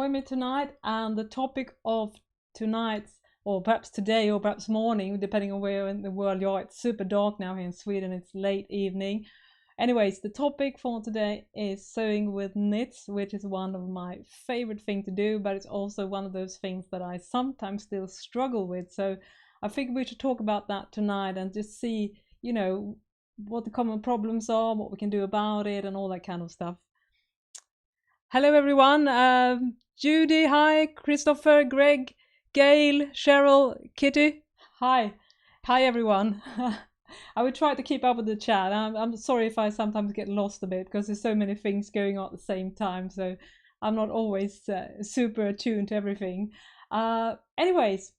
join me tonight, and the topic of tonight's, or perhaps today, or perhaps morning, depending on where in the world you are. It's super dark now here in Sweden, it's late evening. Anyways, the topic for today is sewing with knits, which is one of my favorite things to do, but it's also one of those things that I sometimes still struggle with. So I figured we should talk about that tonight and just see, what the common problems are, what we can do about it, and all that kind of stuff. Hello, everyone. Judy, hi. Christopher, Greg, Gail, Cheryl, Kitty. Hi. Hi, everyone. I will try to keep up with the chat. I'm sorry if I sometimes get lost a bit because there's so many things going on at the same time. So I'm not always super attuned to everything. Anyways,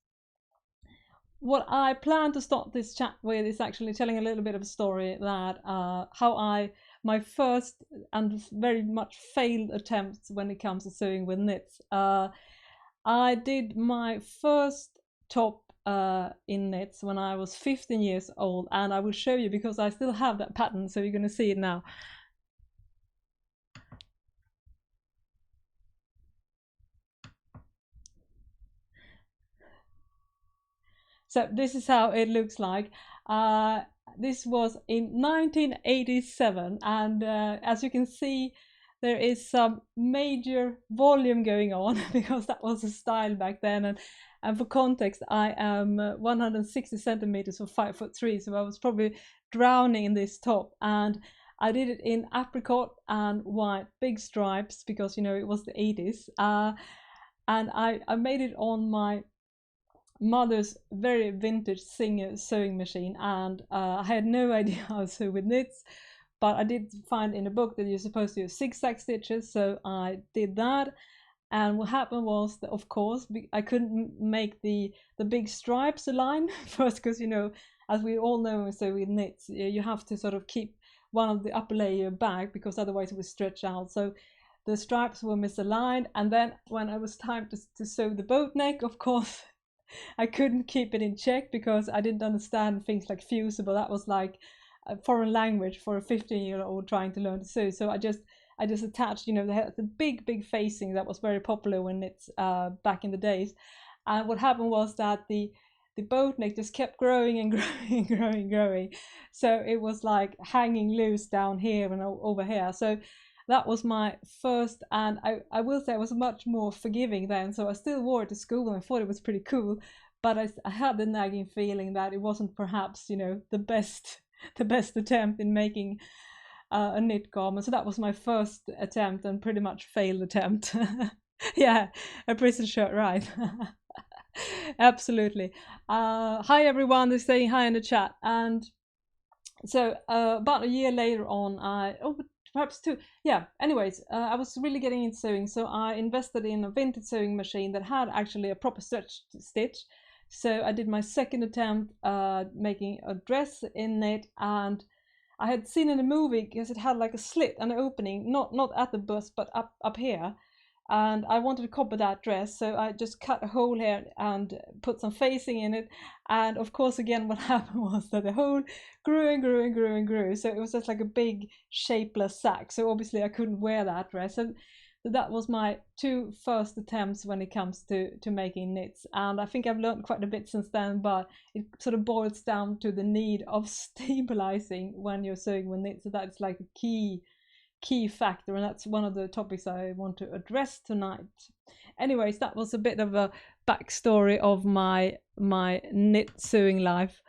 what I plan to start this chat with is actually telling a little bit of a story that my first and very much failed attempts when it comes to sewing with knits. I did my first top in knits when I was 15 years old, and I will show you because I still have that pattern, so you're going to see it now. So this is how it looks like. This was in 1987, and as you can see, there is some major volume going on because that was the style back then. And for context, I am 160 centimeters or 5'3", so I was probably drowning in this top. And I did it in apricot and white, big stripes, because it was the 80s. And I made it on my mother's very vintage Singer sewing machine, and I had no idea how to sew with knits, but I did find in a book that you're supposed to use zigzag stitches, so I did that. And what happened was that, of course, I couldn't make the big stripes align first, because as we all know when we sew with knits, you have to sort of keep one of the upper layer back because otherwise it would stretch out. So the stripes were misaligned, and then when it was time to sew the boat neck, of course, I couldn't keep it in check because I didn't understand things like fusible. That was like a foreign language for a 15-year-old trying to learn to sew. So I just attached, the big facing that was very popular when it's back in the days. And what happened was that the boat neck just kept growing and growing. So it was like hanging loose down here and over here. So that was my first, and I will say I was much more forgiving then, so I still wore it to school and I thought it was pretty cool, but I had the nagging feeling that it wasn't perhaps the best the best attempt in making a knit garment. So that was my first attempt and pretty much failed attempt. Yeah, a prison shirt, right? Absolutely. Hi everyone, they're saying hi in the chat. And so about a year later on, perhaps two. Yeah, anyways, I was really getting into sewing, so I invested in a vintage sewing machine that had actually a proper stitch. So I did my second attempt making a dress in it, and I had seen in a movie because it had like a slit, an opening, not at the bust, but up here. And I wanted to copy that dress, so I just cut a hole here and put some facing in it. And of course, again, what happened was that the hole grew. So it was just like a big shapeless sack. So obviously I couldn't wear that dress. And that was my two first attempts when it comes to making knits. And I think I've learned quite a bit since then, but it sort of boils down to the need of stabilizing when you're sewing with knits. So that's like a key factor, and that's one of the topics I want to address tonight. Anyways, that was a bit of a backstory of my knit sewing life.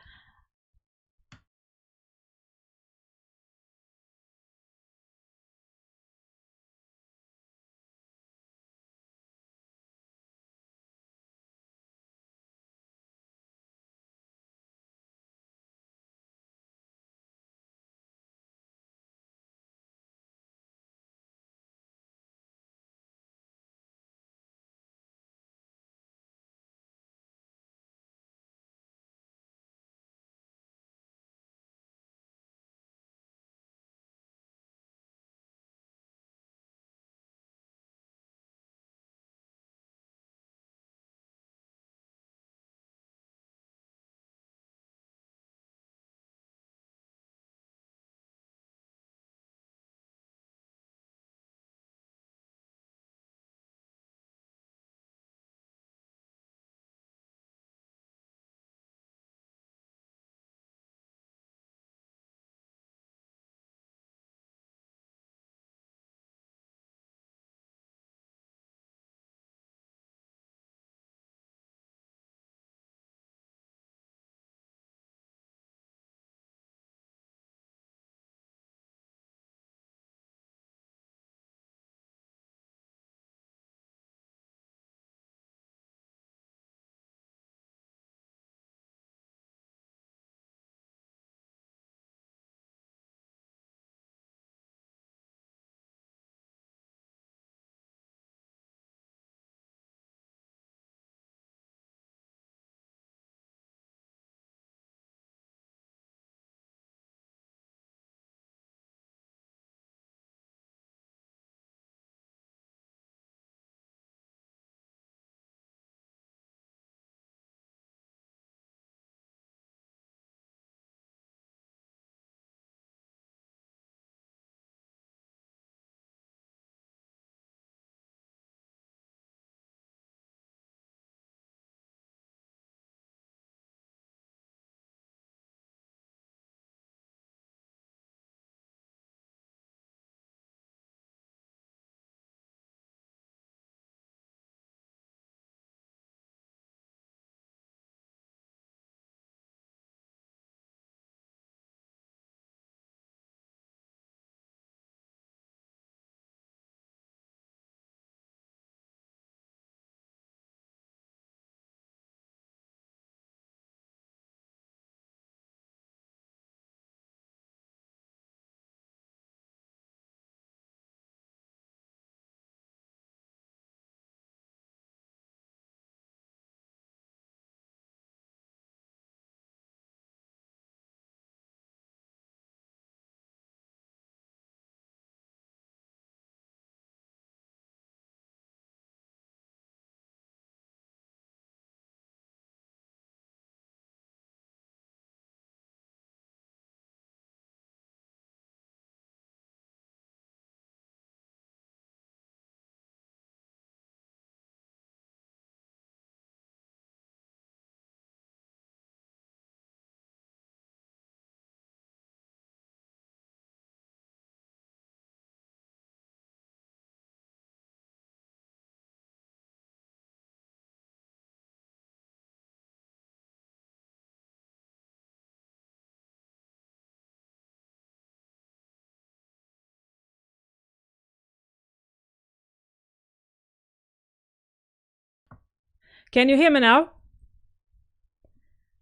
Can you hear me now?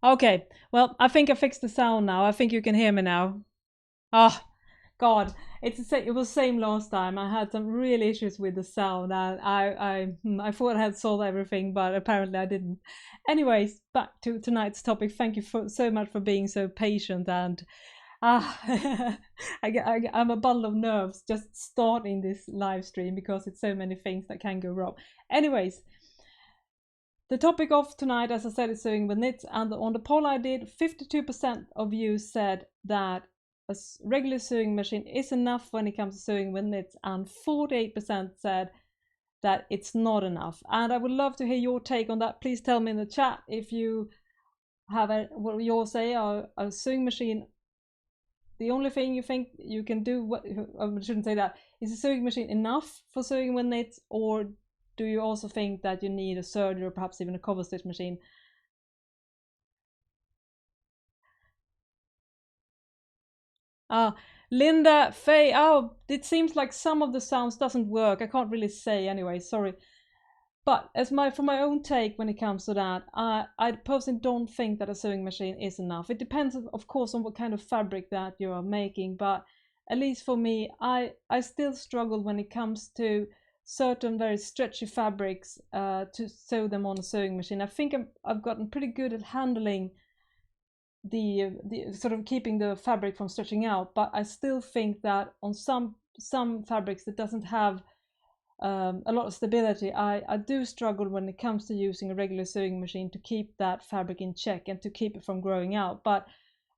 Okay, well, I think I fixed the sound now. I think you can hear me now. Oh, God, it was the same last time. I had some real issues with the sound, and I thought I had solved everything, but apparently I didn't. Anyways, back to tonight's topic. Thank you so much for being so patient, and I'm a bundle of nerves just starting this live stream because it's so many things that can go wrong. Anyways, the topic of tonight, as I said, is sewing with knits, and on the poll I did, 52% of you said that a regular sewing machine is enough when it comes to sewing with knits, and 48% said that it's not enough. And I would love to hear your take on that. Please tell me in the chat if you have what you all say. A sewing machine, the only thing you think you can do, I shouldn't say that, is a sewing machine enough for sewing with knits, or do you also think that you need a serger or perhaps even a cover stitch machine? Linda, Faye, oh, it seems like some of the sounds doesn't work. I can't really say anyway, sorry. But for my own take when it comes to that, I personally don't think that a sewing machine is enough. It depends, of course, on what kind of fabric that you are making, but at least for me, I still struggle when it comes to certain very stretchy fabrics to sew them on a sewing machine. I think I've gotten pretty good at handling the sort of keeping the fabric from stretching out, but I still think that on some fabrics that doesn't have a lot of stability, I do struggle when it comes to using a regular sewing machine to keep that fabric in check and to keep it from growing out. But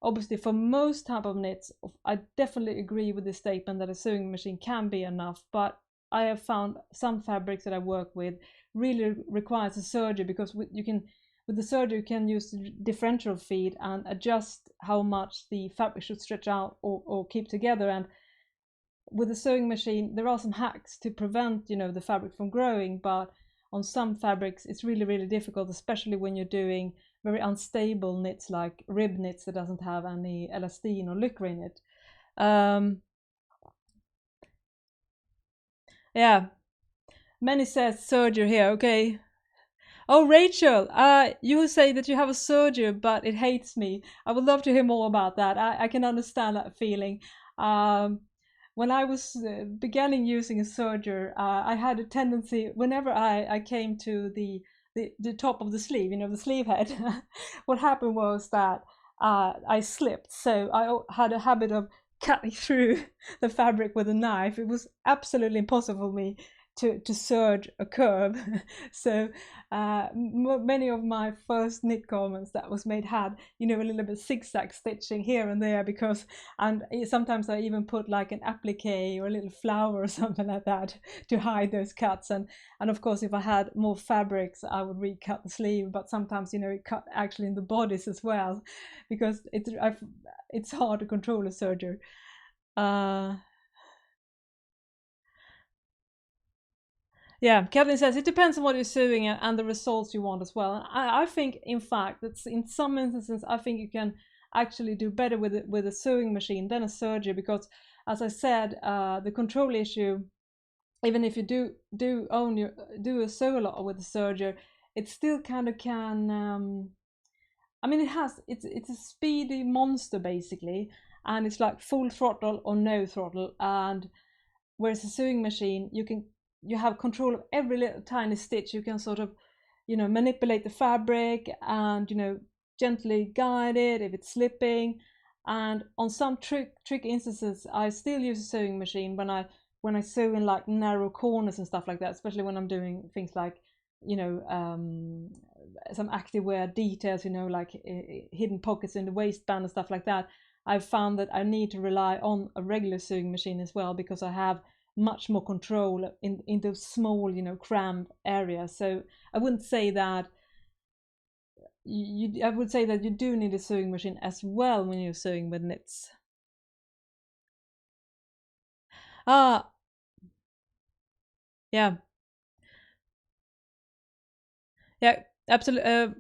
obviously for most type of knits, I definitely agree with the statement that a sewing machine can be enough, but I have found some fabrics that I work with really requires a serger, because with the serger you can use differential feed and adjust how much the fabric should stretch out or keep together. And with a sewing machine there are some hacks to prevent the fabric from growing, but on some fabrics it's really difficult, especially when you're doing very unstable knits like rib knits that doesn't have any elastine or lycra in it. Yeah, many says serger here. Okay. Oh, Rachel, you say that you have a serger, but it hates me. I would love to hear more about that. I can understand that feeling. When I was beginning using a serger, I had a tendency, whenever I came to the top of the sleeve, the sleeve head, what happened was that I slipped. So I had a habit of cutting through the fabric with a knife. It was absolutely impossible for me to serge a curve. So many of my first knit garments that was made had a little bit zigzag stitching here and there, because, and sometimes I even put like an applique or a little flower or something like that to hide those cuts. And of course if I had more fabrics I would recut the sleeve, but sometimes it cut actually in the bodice as well, because it's hard to control a serger. Yeah, Kathleen says it depends on what you're sewing and the results you want as well. And I think, in fact, that in some instances, I think you can actually do better with a sewing machine than a serger, because, as I said, the control issue, even if you do sew a lot with a serger, it still kind of can. I mean, it's a speedy monster basically, and it's like full throttle or no throttle. And whereas a sewing machine, you have control of every little tiny stitch. You can sort of manipulate the fabric and gently guide it if it's slipping. And on some trick instances I still use a sewing machine when I sew in like narrow corners and stuff like that, especially when I'm doing things like some activewear details, like hidden pockets in the waistband and stuff like that. I've found that I need to rely on a regular sewing machine as well, because I have much more control in those small cramped areas. So I wouldn't say that I would say that you do need a sewing machine as well when you're sewing with knits. Yeah, absolutely.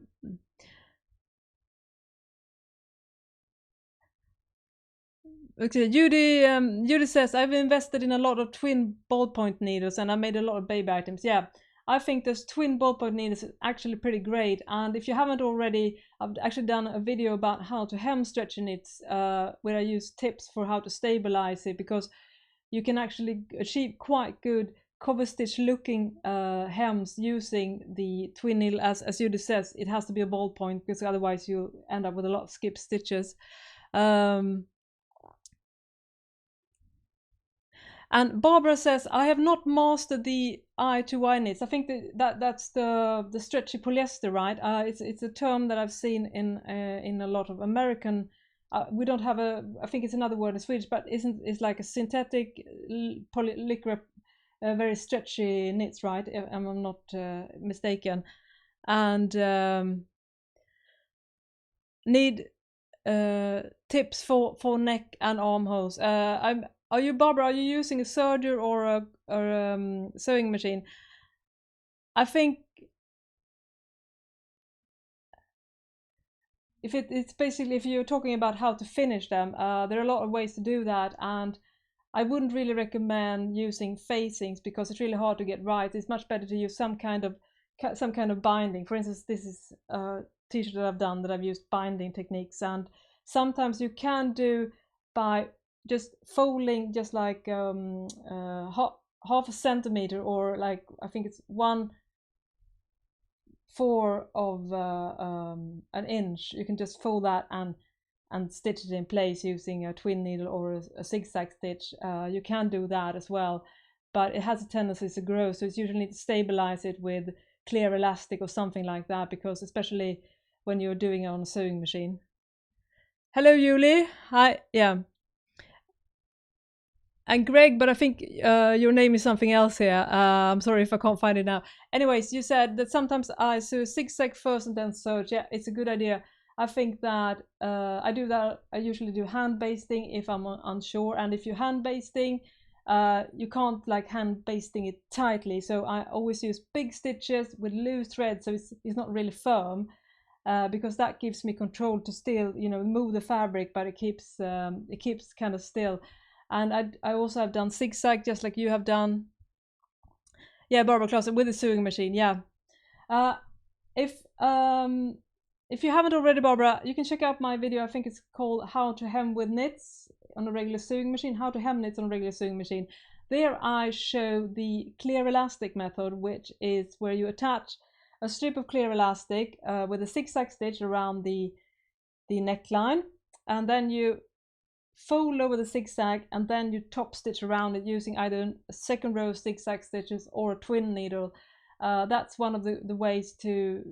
Okay, Judy says, I've invested in a lot of twin ballpoint needles and I made a lot of baby items. Yeah, I think this twin ballpoint needle is actually pretty great. And if you haven't already, I've actually done a video about how to hem stretchy knits, where I use tips for how to stabilize it, because you can actually achieve quite good cover stitch looking hems using the twin needle. As Judy says, it has to be a ballpoint, because otherwise you end up with a lot of skip stitches. And Barbara says, I have not mastered the I2Y knits. I think that's the stretchy polyester, right? It's a term that I've seen in a lot of American. We don't have I think it's another word in Swedish, but it's like a synthetic polyliquor, very stretchy knits, right? If I'm not mistaken. And need tips for neck and armholes. Are you, Barbara, are you using a serger or a sewing machine? I think it's basically, if you're talking about how to finish them, there are a lot of ways to do that, and I wouldn't really recommend using facings because it's really hard to get right. It's much better to use some kind of binding. For instance, this is a t-shirt that I've done that I've used binding techniques, and sometimes you can do by just folding just like half a centimeter, or like I think it's 1/4 of an inch. You can just fold that and stitch it in place using a twin needle or a zigzag stitch. You can do that as well, but it has a tendency to grow, so it's usually need to stabilize it with clear elastic or something like that, because especially when you're doing it on a sewing machine. Hello, Julie. Hi. Yeah. And Greg, but I think your name is something else here. I'm sorry if I can't find it now. Anyways, you said that sometimes I sew zigzag first and then serge. Yeah, it's a good idea. I think that I do that. I usually do hand basting if I'm unsure, and if you're hand basting, you can't like hand basting it tightly. So I always use big stitches with loose thread, so it's not really firm, because that gives me control to still, you know, move the fabric, but it keeps kind of still. And I also have done zigzag just like you have done. Yeah, Barbara Clausen with a sewing machine. Yeah. If you haven't already, Barbara, you can check out my video. I think it's called How to Hem with Knits on a Regular Sewing Machine. How to Hem Knits on a Regular Sewing Machine. There I show the clear elastic method, which is where you attach a strip of clear elastic with a zigzag stitch around the neckline, and then you fold over the zigzag, and then you top stitch around it using either a second row of zigzag stitches or a twin needle. That's one of the ways to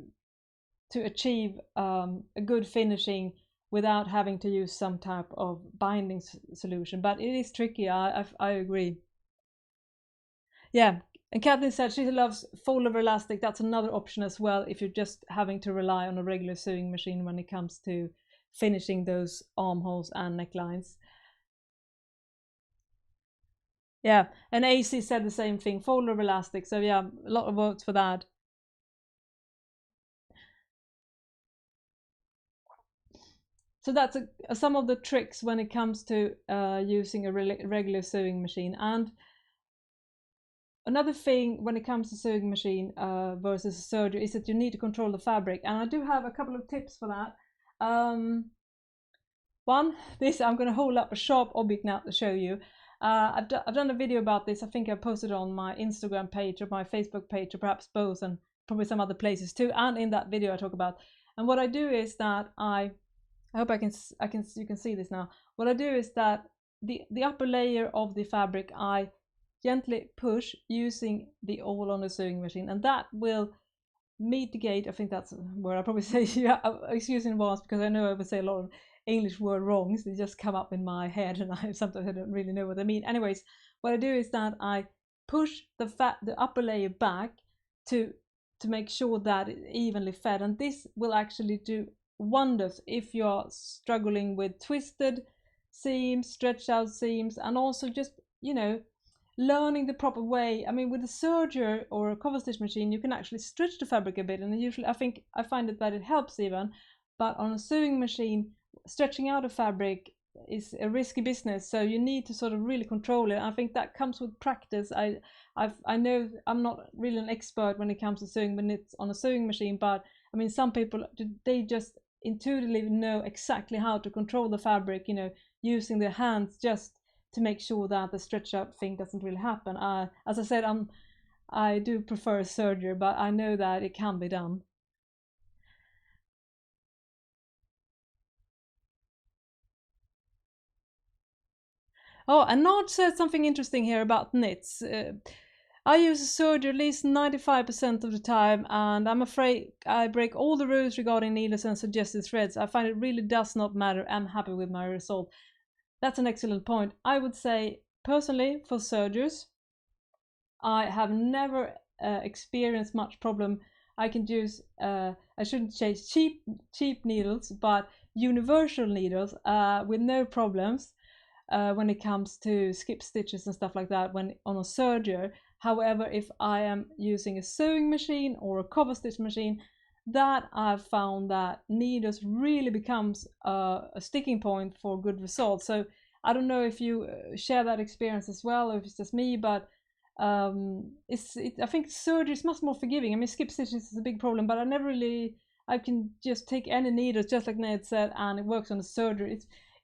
achieve a good finishing without having to use some type of binding solution. But it is tricky, I agree. Yeah, and Kathleen said she loves fold over elastic. That's another option as well if you're just having to rely on a regular sewing machine when it comes to finishing those armholes and necklines. Yeah, and AC said the same thing, fold over elastic. So yeah, a lot of votes for that. So that's some of the tricks when it comes to using a regular sewing machine. And another thing when it comes to sewing machine versus a serger is that you need to control the fabric. And I do have a couple of tips for that. One, this, I'm going to hold up a sharp object now to show you. I've done a video about this. I think I posted it on my Instagram page or my Facebook page, or perhaps both, and probably some other places too. And in that video I talk about. And what I do is that I hope you can see this now. What I do is that the upper layer of the fabric I gently push using the awl on the sewing machine, and that will mitigate. I think that's where I probably say, yeah, excuse in advance, because I know I would say a lot of English word wrongs. They just come up in my head, and sometimes I don't really know what they mean. Anyways, what I do is that I push the upper layer back to make sure that it's evenly fed, and this will actually do wonders if you're struggling with twisted seams, stretched out seams, and also just, you know, learning the proper way. I mean, with a serger or a cover stitch machine, you can actually stretch the fabric a bit, and usually I find that it helps even. But on a sewing machine, stretching out a fabric is a risky business, so you need to sort of really control it. I think that comes with practice. I know I'm not really an expert when it comes to sewing when it's on a sewing machine, but I mean, some people, they just intuitively know exactly how to control the fabric, you know, using their hands just to make sure that the stretch out thing doesn't really happen. As I said, I do prefer serger, but I know that it can be done. Oh, and Nard said something interesting here about knits. I use a serger at least 95% of the time, and I'm afraid I break all the rules regarding needles and suggested threads. I find it really does not matter. I'm happy with my result. That's an excellent point. I would say, personally, for sergers, I have never experienced much problem. I can use, I shouldn't say cheap needles, but universal needles with no problems when it comes to skip stitches and stuff like that when on a serger. However, if I am using a sewing machine or a cover stitch machine, that I've found that needles really becomes a sticking point for good results. So I don't know if you share that experience as well, or if it's just me, but I think serger is much more forgiving. I mean, skip stitches is a big problem, but I can just take any needles, just like Ned said, and it works on a serger.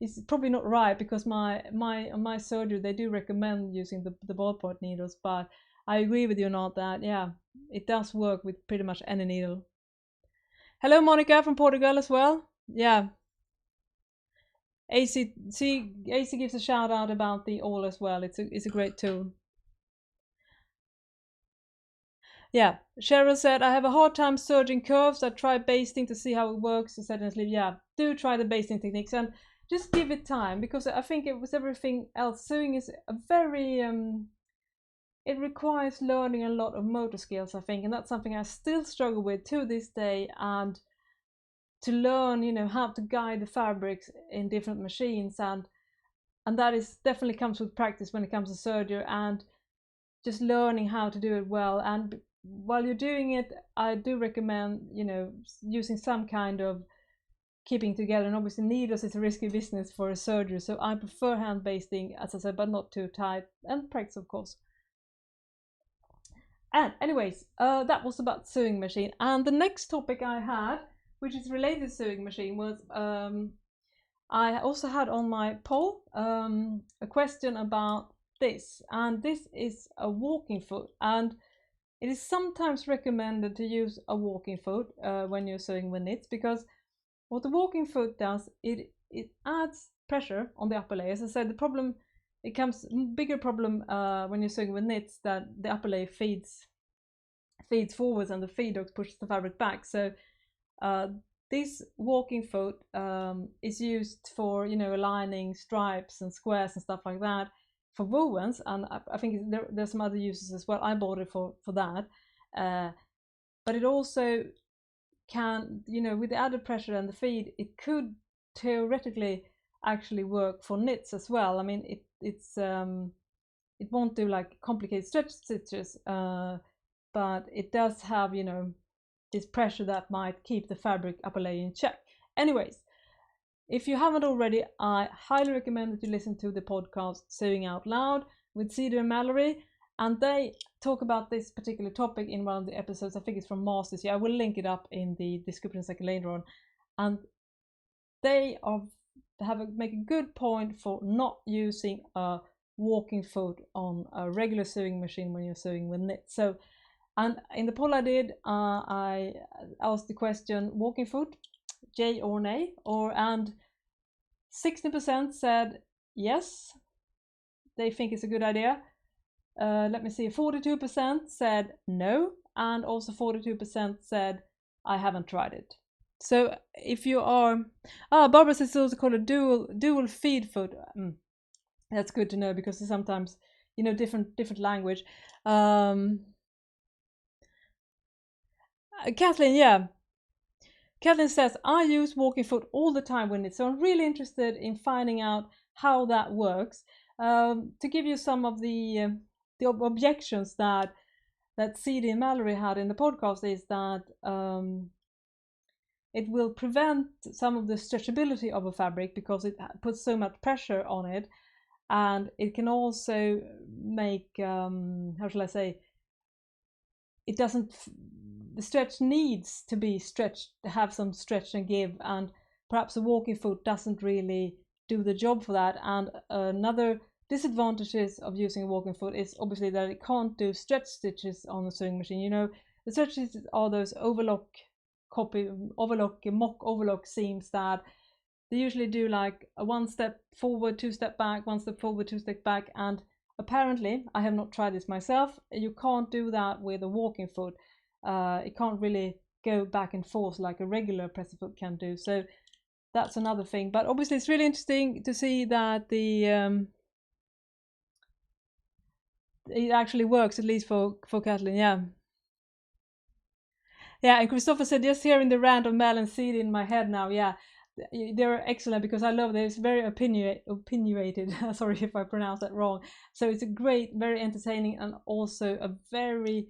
It's probably not right, because my serger, they do recommend using the ballpoint needles, but I agree with you, not that, yeah, it does work with pretty much any needle. Hello, Monica from Portugal as well. Yeah. AC gives a shout out about the awl as well. It's a great tool. Yeah, Cheryl said, I have a hard time serging curves. I try basting to see how it works. Yeah, do try the basting techniques and just give it time, because I think it was everything else. Sewing is a very, it requires learning a lot of motor skills, I think, and that's something I still struggle with to this day. And to learn, you know, how to guide the fabrics in different machines, and that is definitely comes with practice when it comes to serger, and just learning how to do it well. And while you're doing it, I do recommend, you know, using some kind of keeping together. And obviously needles is a risky business for a serger, so I prefer hand basting, as I said, but not too tight, and practice, of course. And anyways, that was about sewing machine. And the next topic I had, which is related to sewing machine, was I also had on my poll a question about this, and this is a walking foot, and it is sometimes recommended to use a walking foot when you're sewing with knits, because what the walking foot does, it adds pressure on the upper layer. As I said, the problem, it comes bigger problem when you're sewing with knits, that the upper layer feeds forwards and the feed hooks pushes the fabric back. So this walking foot is used for, you know, aligning stripes and squares and stuff like that for wovens, and I think there's some other uses as well. I bought it for that, but it also can, you know, with the added pressure and the feed, it could theoretically actually work for knits as well. I mean, it won't do like complicated stretch stitches, but it does have, you know, this pressure that might keep the fabric upper layer in check. Anyways, if you haven't already, I highly recommend that you listen to the podcast Sewing Out Loud with Cedar and Mallory, and they talk about this particular topic in one of the episodes. I think it's from Masters. Yeah, I will link it up in the description section later on. And they make a good point for not using a walking foot on a regular sewing machine when you're sewing with knits. So, and in the poll I did, I asked the question, walking foot, yay or nay, and 60% said yes, they think it's a good idea. Let me see, 42% said no, and also 42% said I haven't tried it. So if you are, Barbara says it's also called a dual feed foot. That's good to know, because sometimes, you know, different language. Kathleen, yeah. Kathleen says, I use walking foot all the time with it, so I'm really interested in finding out how that works. To give you some of the objections that CD and Mallory had in the podcast, is that it will prevent some of the stretchability of a fabric because it puts so much pressure on it, and it can also make how shall I say, it doesn't, the stretch needs to be stretched, have some stretch and give, and perhaps a walking foot doesn't really do the job for that. And another disadvantages of using a walking foot is obviously that it can't do stretch stitches on the sewing machine. You know, the stretch stitches are those overlock mock overlock seams that they usually do like a 1 step forward, 2 step back, 1 step forward, 2 step back, and apparently, I have not tried this myself, you can't do that with a walking foot. It can't really go back and forth like a regular presser foot can do. So that's another thing. But obviously, it's really interesting to see that it actually works, at least for Kathleen. Yeah. Yeah, and Christopher said, just hearing the rant of Mel and Seed in my head now. Yeah, they're excellent because I love them. It's very opinionated. Sorry if I pronounce that wrong. So it's a great, very entertaining, and also a very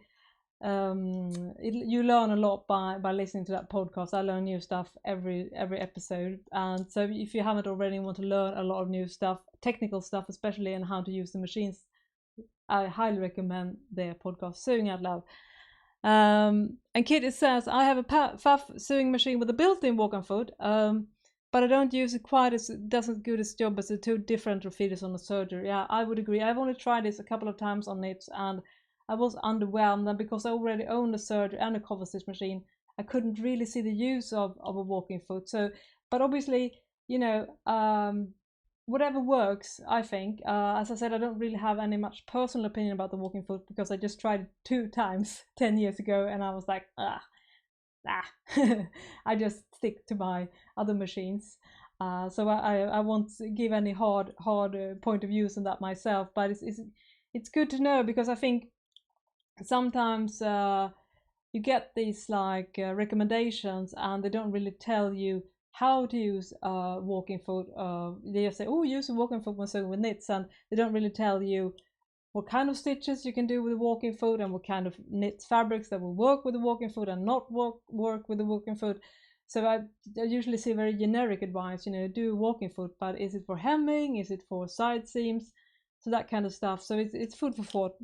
you learn a lot by listening to that podcast. I learn new stuff every episode, and so if you haven't already want to learn a lot of new stuff, technical stuff especially, and how to use the machines, I highly recommend their podcast, Sewing Out Loud. And Kitty says, I have a Pfaff sewing machine with a built-in walk-on foot, but I don't use it quite as, it doesn't good as job as the two different feeders on the serger. Yeah, I would agree. I've only tried this a couple of times on knits, and I was underwhelmed, and because I already owned a serger and a cover stitch machine, I couldn't really see the use of a walking foot. So, but obviously, you know, whatever works, I think. As I said, I don't really have any much personal opinion about the walking foot because I just tried it 2 times 10 years ago, and I was like, I just stick to my other machines. So I won't give any hard point of views on that myself, but it's good to know, because I think sometimes you get these like recommendations, and they don't really tell you how to use a walking foot. They just say, oh, use a walking foot when sewing with knits, and they don't really tell you what kind of stitches you can do with a walking foot, and what kind of knit fabrics that will work with a walking foot and not work with a walking foot. So I usually see very generic advice, you know, do a walking foot, but is it for hemming? Is it for side seams? So that kind of stuff. So it's food for thought.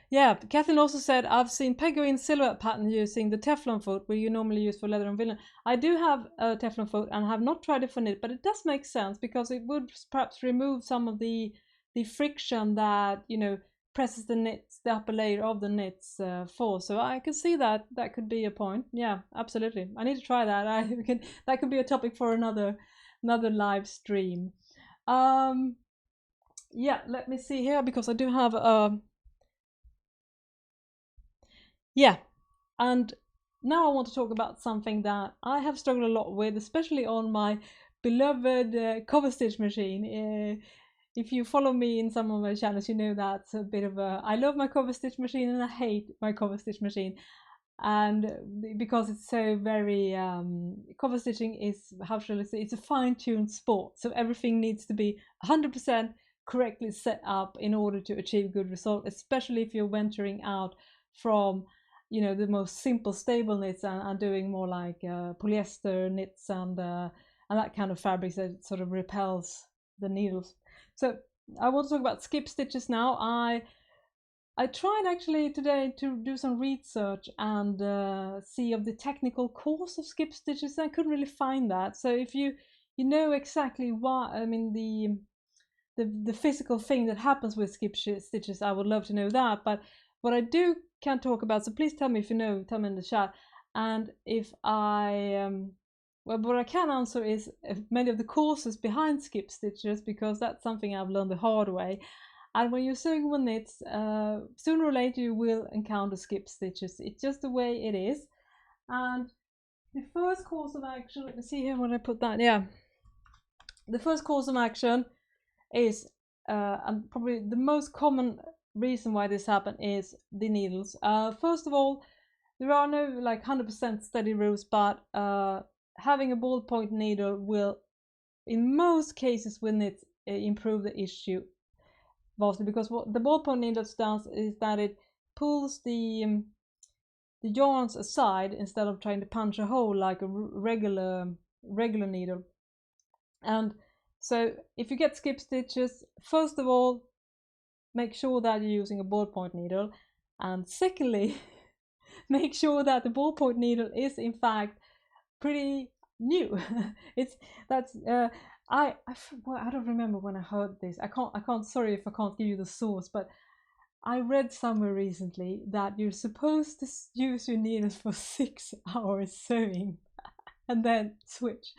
Yeah, Kathleen also said, I've seen Penguin silhouette pattern using the Teflon foot, where you normally use for leather and vinyl. I do have a Teflon foot and have not tried it for knit, but it does make sense because it would perhaps remove some of the friction that, you know, presses the knits, the upper layer of the knits for. So I can see that could be a point. Yeah, absolutely. I need to try that. That could be a topic for another live stream. Yeah, let me see here, because I do have a yeah, and now I want to talk about something that I have struggled a lot with, especially on my beloved cover stitch machine. If you follow me in some of my channels, you know that's a bit of a, I love my cover stitch machine and I hate my cover stitch machine. And because it's so very, cover stitching is, how shall I say, it's a fine-tuned sport. So everything needs to be 100% correctly set up in order to achieve good result, especially if you're venturing out from, you know, the most simple stable knits and doing more like polyester knits and that kind of fabrics that sort of repels the needles. So I want to talk about skip stitches now. I tried actually today to do some research and see of the technical course of skip stitches. I couldn't really find that. So if you know exactly why, I mean the physical thing that happens with skip stitches, I would love to know that. But what I can't talk about, so please tell me if you know, tell me in the chat. And if I well, what I can answer is many of the courses behind skip stitches, because that's something I've learned the hard way. And when you're sewing with knits, sooner or later you will encounter skip stitches. It's just the way it is. And the first course of action, let me see here when I put that, yeah. The first course of action is, and probably the most common reason why this happens, is the needles. First of all, there are no like 100% steady rules, but having a ballpoint needle will in most cases when it improve the issue vastly, because what the ballpoint needle does is that it pulls the yarns aside instead of trying to punch a hole like a regular needle. And so if you get skip stitches, first of all, make sure that you're using a ballpoint needle, and secondly, make sure that the ballpoint needle is in fact pretty new. I don't remember when I heard this. I can't. Sorry if I can't give you the source, but I read somewhere recently that you're supposed to use your needles for 6 hours sewing, and then switch.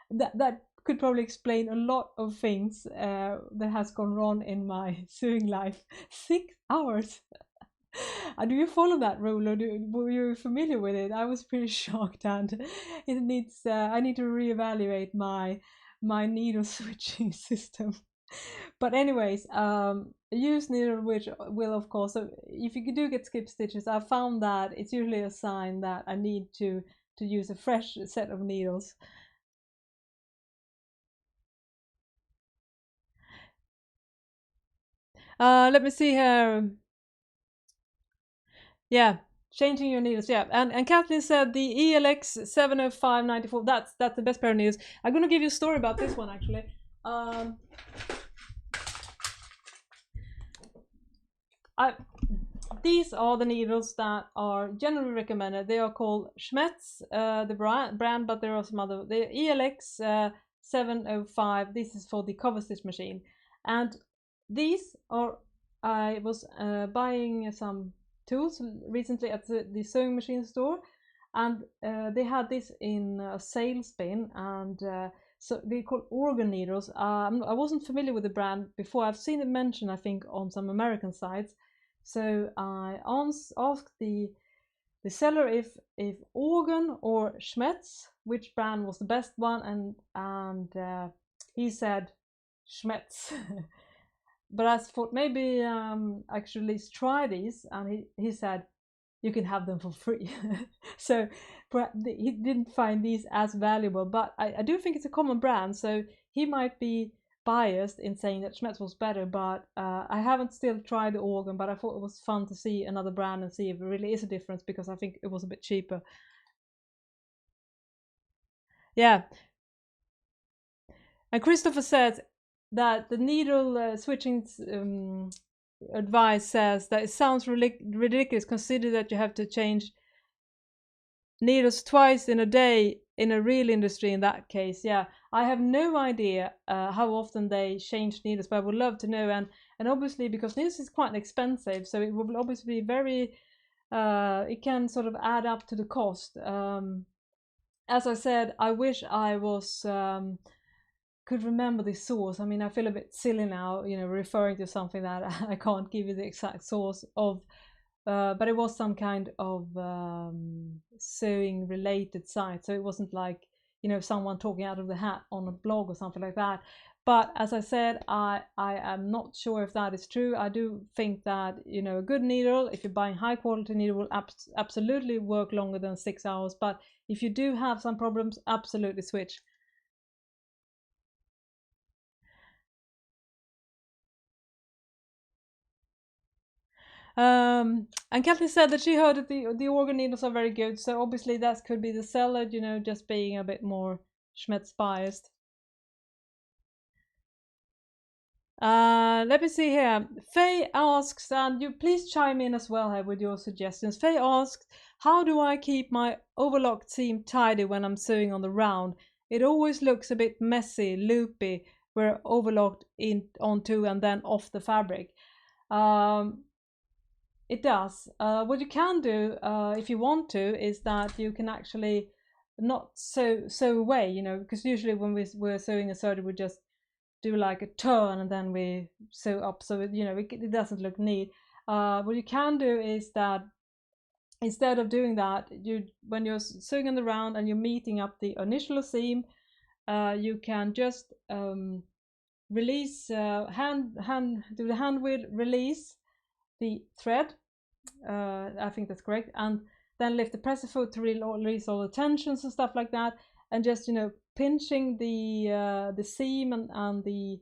That could probably explain a lot of things that has gone wrong in my sewing life. 6 hours. Do you follow that rule, or were you familiar with it? I was pretty shocked, and it needs. I need to reevaluate my needle switching system. But anyways, use needle which will, of course. So if you do get skip stitches, I found that it's usually a sign that I need to use a fresh set of needles. Let me see here. Yeah, changing your needles. Yeah, and Kathleen said the ELX 70594. That's the best pair of needles. I'm gonna give you a story about this one actually. These are the needles that are generally recommended. They are called Schmetz, the brand, but there are some other. The ELX 705. This is for the cover stitch machine, and these are. I was buying some tools recently at the sewing machine store, and they had this in a sales bin, and so they called organ needles. I wasn't familiar with the brand before. I've seen it mentioned, I think, on some American sites. So I asked the seller if organ or Schmetz, which brand was the best one, and he said Schmetz. But I thought maybe I should at least try these, and he said you can have them for free. So he didn't find these as valuable, but I do think it's a common brand, so he might be biased in saying that Schmetz was better, but I haven't still tried the organ, but I thought it was fun to see another brand and see if it really is a difference, because I think it was a bit cheaper. Yeah. And Christopher says that the needle switching advice says that it sounds ridiculous. Consider that you have to change needles twice in a day in a real industry in that case. Yeah, I have no idea how often they change needles, but I would love to know. And obviously, because needles is quite expensive, so it will obviously be very it can sort of add up to the cost. As I said, I wish I was could remember the source. I mean, I feel a bit silly now, referring to something that I can't give you the exact source of, but it was some kind of sewing related site. So it wasn't like, someone talking out of the hat on a blog or something like that. But as I said, I am not sure if that is true. I do think that, a good needle, if you're buying high quality needle, will absolutely work longer than 6 hours. But if you do have some problems, absolutely switch. And Kathleen said that she heard that the organ needles are very good, so obviously that could be the seller, just being a bit more Schmetz biased. Let me see here. Faye asks, and you please chime in as well here with your suggestions. Faye asks, how do I keep my overlocked seam tidy when I'm sewing on the round? It always looks a bit messy, loopy, where overlocked onto and then off the fabric. It does. What you can do, if you want to, is that you can actually not sew away, because usually when we're sewing a serger, we just do like a turn and then we sew up, so it doesn't look neat. What you can do is that instead of doing that, when you're sewing on the round and you're meeting up the initial seam, you can just release do the hand width, release the thread, I think that's correct, and then lift the presser foot to release all the tensions and stuff like that, and just, you know, pinching the seam and the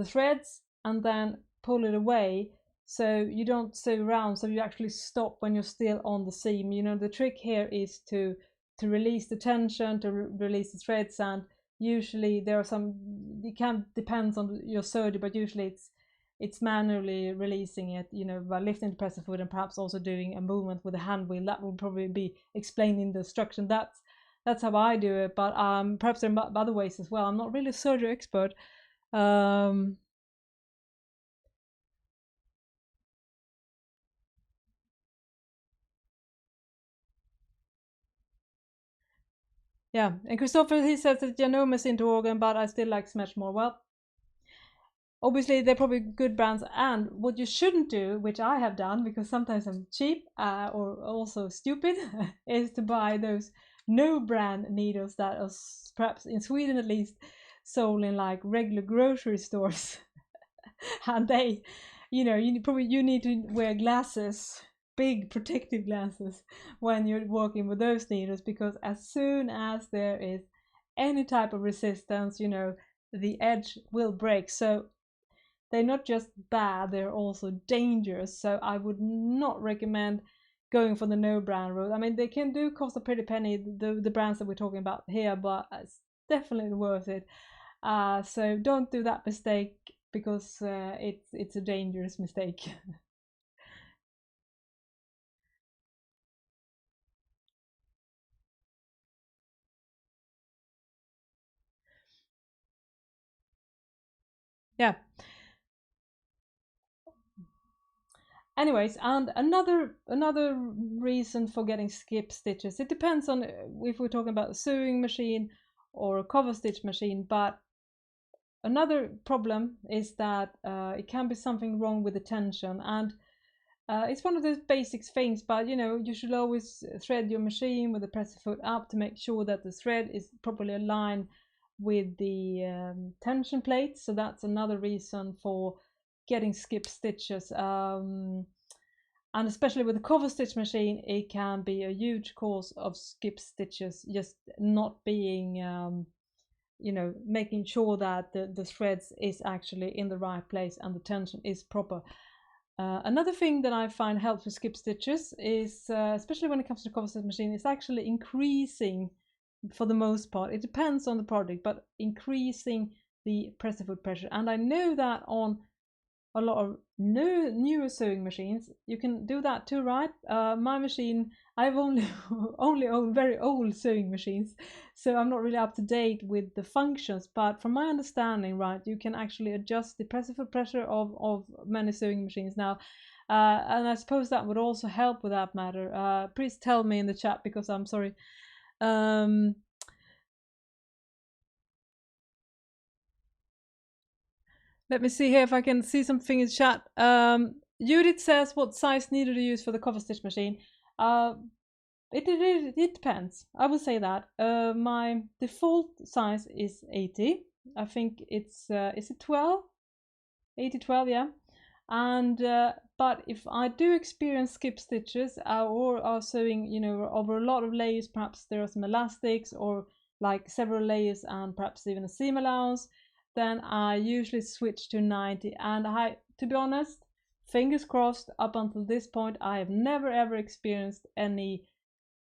threads, and then pull it away so you don't sew around, so you actually stop when you're still on the seam. You know, the trick here is to release the tension, to release the threads, and usually there are some, it can depends on your serger, but usually it's manually releasing it, you know, by lifting the presser foot and perhaps also doing a movement with a hand wheel. That will probably be explaining the instruction. That's how I do it, but perhaps there are other ways as well. I'm not really a serger expert. Yeah, and Christopher, he says that Janome is into organ, but I still like Smash more. Well, obviously they're probably good brands, and what you shouldn't do, which I have done because sometimes I'm cheap or also stupid, is to buy those no brand needles that are perhaps in Sweden at least sold in like regular grocery stores. And they, you know, you need to wear glasses, big protective glasses, when you're working with those needles, because as soon as there is any type of resistance, you know, the edge will break. So they're not just bad, they're also dangerous. So I would not recommend going for the no brand route. I mean, they can do cost a pretty penny, the brands that we're talking about here, but it's definitely worth it. So don't do that mistake, because it's a dangerous mistake. Yeah. Anyways, and another reason for getting skip stitches, it depends on if we're talking about a sewing machine or a cover stitch machine, but another problem is that it can be something wrong with the tension, and it's one of those basic things, but you know, you should always thread your machine with the presser foot up to make sure that the thread is properly aligned with the tension plate. So that's another reason for getting skip stitches. And especially with the cover stitch machine, it can be a huge cause of skip stitches, just not being you know, making sure that the threads is actually in the right place and the tension is proper. Another thing that I find helps with skip stitches is, especially when it comes to the cover stitch machine, is actually increasing, for the most part, it depends on the product, but increasing the presser foot pressure. And I know that on a lot of newer sewing machines you can do that too, right? My machine, I've only only owned very old sewing machines, so I'm not really up to date with the functions, but from my understanding, right, you can actually adjust the presser foot pressure of many sewing machines now. And I suppose that would also help with that matter. Please tell me in the chat, because I'm sorry. Let me see here if I can see something in chat. Judith says, what size needle to use for the cover stitch machine? It depends. I would say that. My default size is 80. I think it's, is it 12? 80, 12, yeah. And, but if I do experience skip stitches or are sewing, you know, over a lot of layers, perhaps there are some elastics or like several layers and perhaps even a seam allowance, then I usually switch to 90. And to be honest, fingers crossed, up until this point, I have never ever experienced any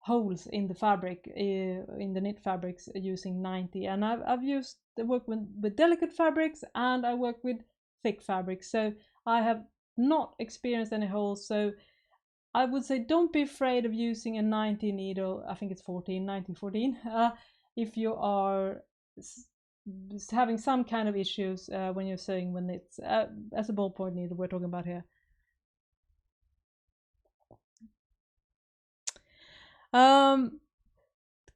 holes in the fabric, in the knit fabrics, using 90. And I've used work with delicate fabrics, and I work with thick fabrics, so I have not experienced any holes. So I would say don't be afraid of using a 90 needle. I think it's 14, 90, 14. If you are having some kind of issues when you're sewing, when it's as a ballpoint needle we're talking about here.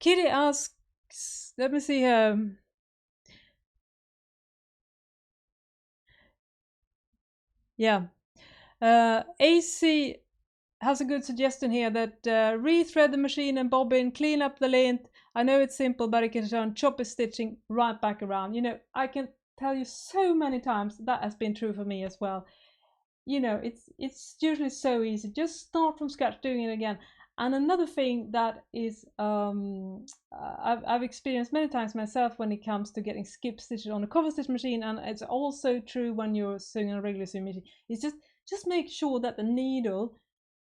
Kitty asks, let me see here. Yeah. AC has a good suggestion here that rethread the machine and bobbin, clean up the lint. I know it's simple, but it can turn choppy stitching right back around. You know, I can tell you so many times that has been true for me as well. You know, it's usually so easy. Just start from scratch doing it again. And another thing that is I've experienced many times myself when it comes to getting skip stitches on a cover stitch machine, and it's also true when you're sewing on a regular sewing machine, is just make sure that the needle,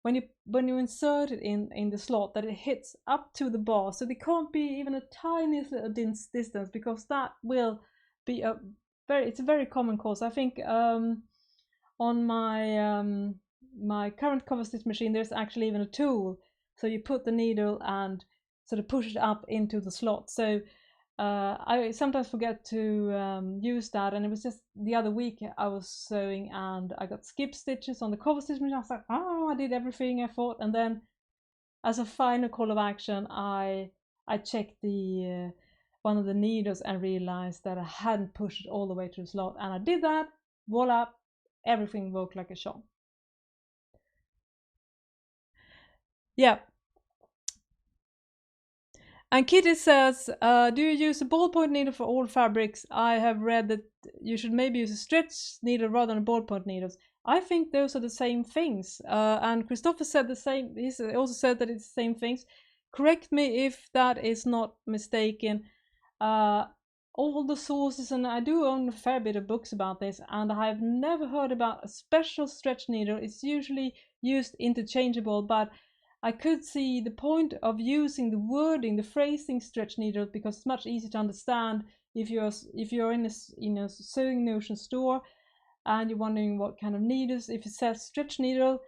when you insert it in the slot, that it hits up to the bar, so there can't be even a tiniest little distance, because that will be it's a very common cause. I think on my current cover stitch machine, there's actually even a tool, so you put the needle and sort of push it up into the slot. So I sometimes forget to use that, and it was just the other week I was sewing and I got skip stitches on the cover stitch machine. I was like, oh, I did everything I thought, and then as a final call of action, I checked the one of the needles and realized that I hadn't pushed it all the way to the slot, and I did that. Voila, everything worked like a shot. Yeah. And Kitty says, do you use a ballpoint needle for all fabrics? I have read that you should maybe use a stretch needle rather than ballpoint needles. I think those are the same things. And Christopher said the same. He also said that it's the same things. Correct me if that is not mistaken. All the sources, and I do own a fair bit of books about this, and I have never heard about a special stretch needle. It's usually used interchangeable, but I could see the point of using the wording, the phrasing stretch needle, because it's much easier to understand if you're in a sewing notion store and you're wondering what kind of needles. If it says stretch needle,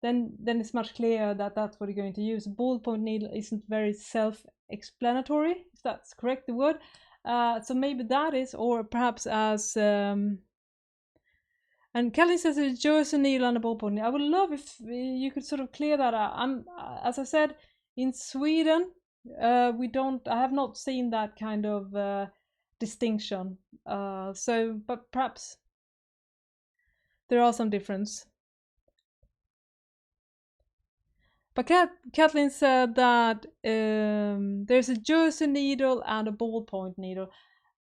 then it's much clearer that that's what you're going to use. A ballpoint needle isn't very self-explanatory, if that's correct, the word. So maybe that is, or perhaps as and Kelly says it's jersey needle and a ballpoint needle. I would love if you could sort of clear that out. As I said, in Sweden, we don't. I have not seen that kind of distinction. But perhaps there are some difference. But Kathleen said that there's a jersey needle and a ballpoint needle.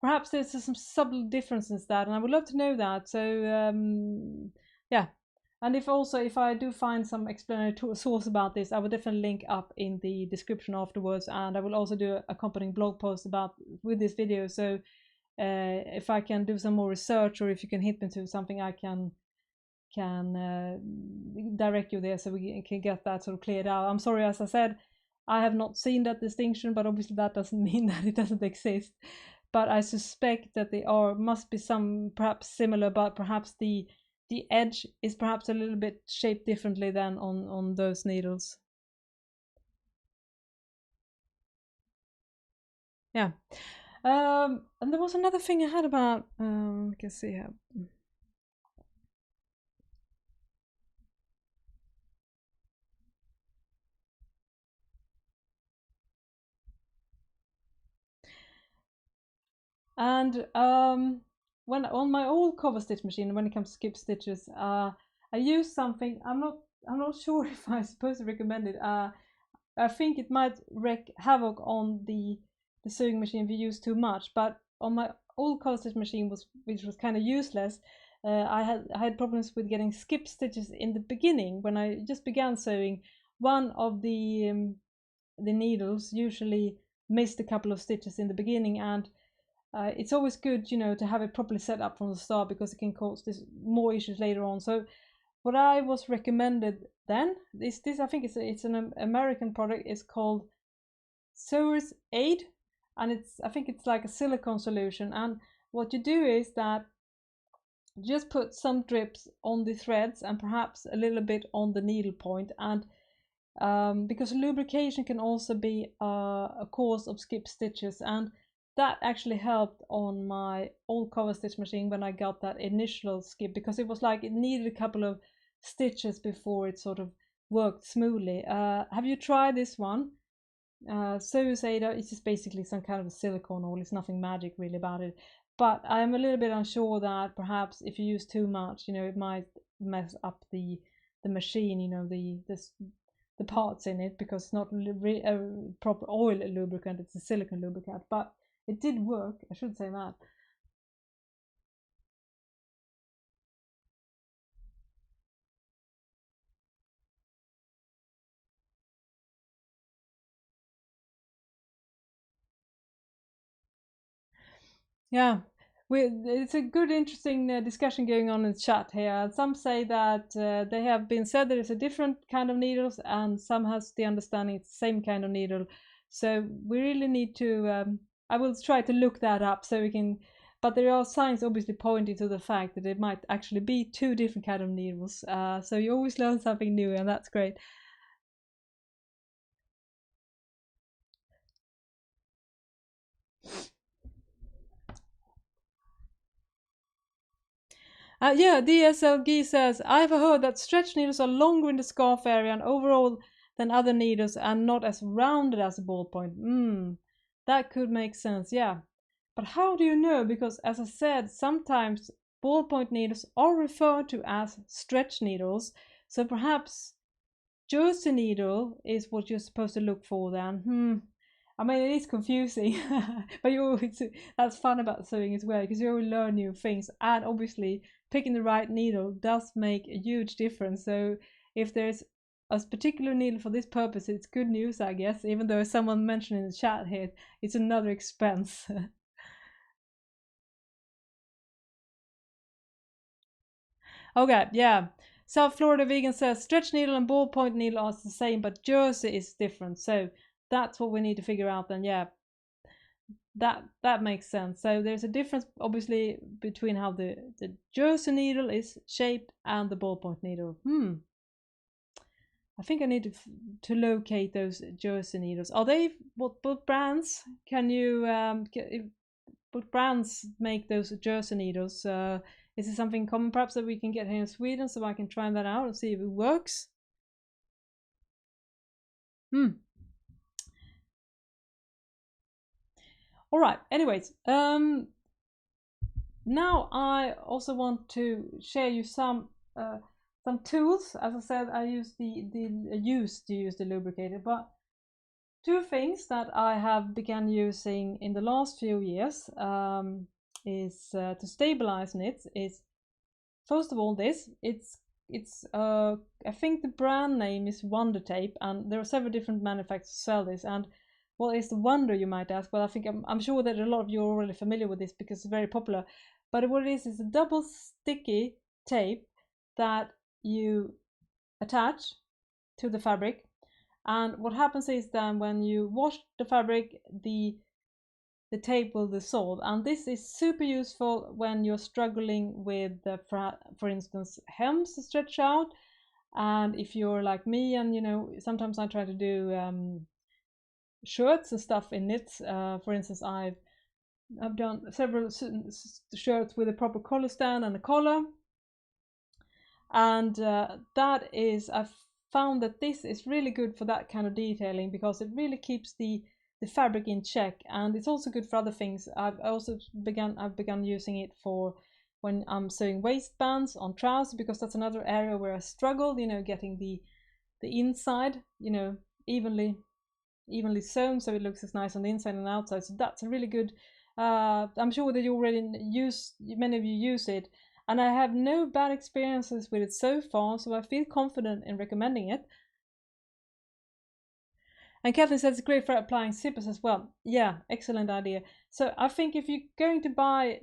Perhaps there's some subtle differences that, and I would love to know that. So yeah, and if I do find some explanatory source about this, I will definitely link up in the description afterwards, and I will also do an accompanying blog post with this video. So if I can do some more research, or if you can hint me to something, I can direct you there so we can get that sort of cleared out. I'm sorry, as I said, I have not seen that distinction, but obviously that doesn't mean that it doesn't exist. But I suspect that they must be some perhaps similar, but perhaps the edge is perhaps a little bit shaped differently than on those needles. Yeah. And there was another thing I had about I can see here. And when on my old cover stitch machine, when it comes to skip stitches, I use something. I'm not sure if I'm supposed to recommend it. I think it might wreak havoc on the sewing machine if you use too much. But on my old cover stitch machine, which was kind of useless, I had problems with getting skip stitches in the beginning when I just began sewing. One of the needles usually missed a couple of stitches in the beginning, and it's always good, to have it properly set up from the start, because it can cause more issues later on. So what I was recommended then, this I think it's an American product. It's called Sewer's Aid, and I think it's like a silicone solution. And what you do is that you just put some drips on the threads and perhaps a little bit on the needle point, and because lubrication can also be a cause of skip stitches, and that actually helped on my old cover stitch machine when I got that initial skip, because it was like it needed a couple of stitches before it sort of worked smoothly. Have you tried this one? Ada, it's just basically some kind of a silicone oil. It's nothing magic really about it, but I'm a little bit unsure that perhaps if you use too much, it might mess up the machine, the parts in it, because it's not a proper oil lubricant, it's a silicone lubricant. But it did work, I should say that. Yeah, it's a good, interesting discussion going on in the chat here. Some say that they have been said there is a different kind of needles, and some has the understanding it's the same kind of needle. So we really need to. I will try to look that up so we can. But there are signs obviously pointing to the fact that it might actually be two different kind of needles. So you always learn something new, and that's great. Yeah, DSLG says, I've heard that stretch needles are longer in the scarf area and overall than other needles and not as rounded as a ballpoint. That could make sense, yeah. But how do you know? Because as I said, sometimes ballpoint needles are referred to as stretch needles. So perhaps Jersey needle is what you're supposed to look for then. I mean, it is confusing, but that's fun about sewing as well, because you always learn new things, and obviously picking the right needle does make a huge difference. So if there's a particular needle for this purpose, it's good news, I guess, even though someone mentioned in the chat here, it's another expense. Okay, yeah. South Florida Vegan says stretch needle and ballpoint needle are the same, but jersey is different. So that's what we need to figure out then. Yeah, that makes sense. So there's a difference obviously between how the jersey needle is shaped and the ballpoint needle. I think I need to locate those jersey needles. Are they what brands? Can you what brands make those jersey needles? Is it something common perhaps that we can get here in Sweden so I can try that out and see if it works? All right. Anyways, now I also want to share you some tools. As I said, I used to use the lubricator, but two things that I have begun using in the last few years is to stabilize knits. Is first of all this. It's I think the brand name is Wonder Tape, and there are several different manufacturers who sell this. And what is the Wonder, you might ask? Well, I think I'm sure that a lot of you are already familiar with this because it's very popular. But what it is a double sticky tape that you attach to the fabric. And what happens is then when you wash the fabric, the tape will dissolve, and this is super useful when you're struggling with for instance hems to stretch out. And if you're like me, and sometimes I try to do shirts and stuff in knits. For instance, I've done several shirts with a proper collar stand and a collar, and that is I've found that this is really good for that kind of detailing because it really keeps the fabric in check, and it's also good for other things. I've begun using it for when I'm sewing waistbands on trousers, because that's another area where I struggle, getting the inside, evenly sewn so it looks as nice on the inside and outside. So that's a really good. I'm sure that you already many of you use it, and I have no bad experiences with it so far, so I feel confident in recommending it. And Kathleen says it's great for applying zippers as well. Yeah, excellent idea. So I think if you're going to buy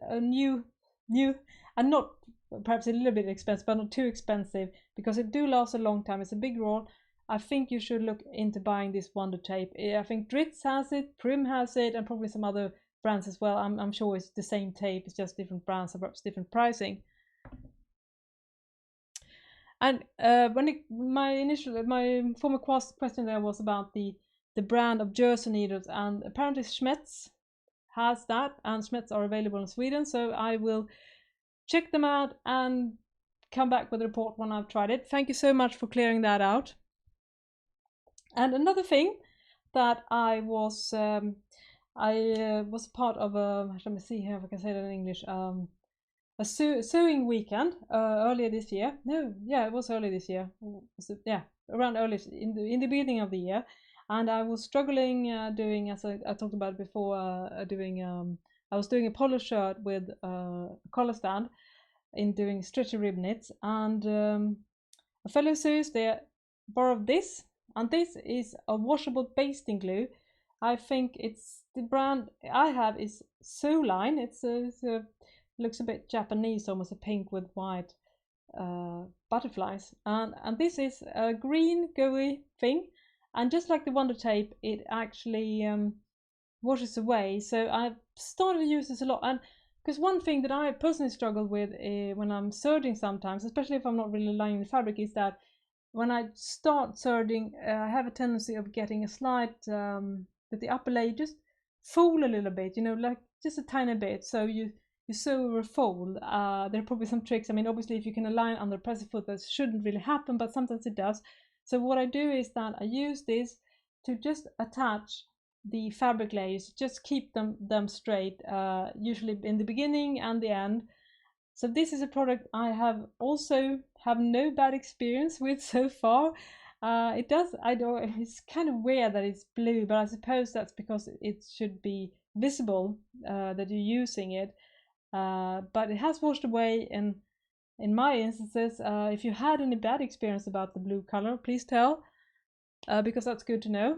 a new, and not perhaps a little bit expensive, but not too expensive, because it do last a long time. It's a big roll. I think you should look into buying this Wonder Tape. I think Dritz has it, Prim has it, and probably some other brands as well. I'm sure it's the same tape. It's just different brands and perhaps different pricing. And my former question there was about the brand of jersey needles, and apparently Schmetz has that, and Schmetz are available in Sweden. So I will check them out and come back with a report when I've tried it. Thank you so much for clearing that out. And another thing that I was part of a, let me see here if I can say that in English. A sewing weekend earlier this year. No, yeah, it was earlier this year. Yeah, around early in the beginning of the year, and I was struggling doing, as I talked about before, I was doing a polo shirt with a collar stand in doing stretchy rib knits, and a fellow sewist there borrowed this, and this is a washable basting glue. I think it's the brand I have is Sewline. It looks a bit Japanese, almost a pink with white butterflies, and this is a green gooey thing, and just like the Wonder Tape, it actually washes away. So I've started to use this a lot, and because one thing that I personally struggle with when I'm serging sometimes, especially if I'm not really lining the fabric, is that when I start serging, I have a tendency of getting a slight that the upper layer just fold a little bit, you know, like just a tiny bit. So you sew over a fold. There are probably some tricks. I mean, obviously, if you can align under pressure foot, that shouldn't really happen, but sometimes it does. So what I do is that I use this to just attach the fabric layers, just keep them straight, usually in the beginning and the end. So this is a product I have also no bad experience with so far. It's kind of weird that it's blue, but I suppose that's because it should be visible that you're using it. But it has washed away, and in my instances, if you had any bad experience about the blue color, please tell, because that's good to know.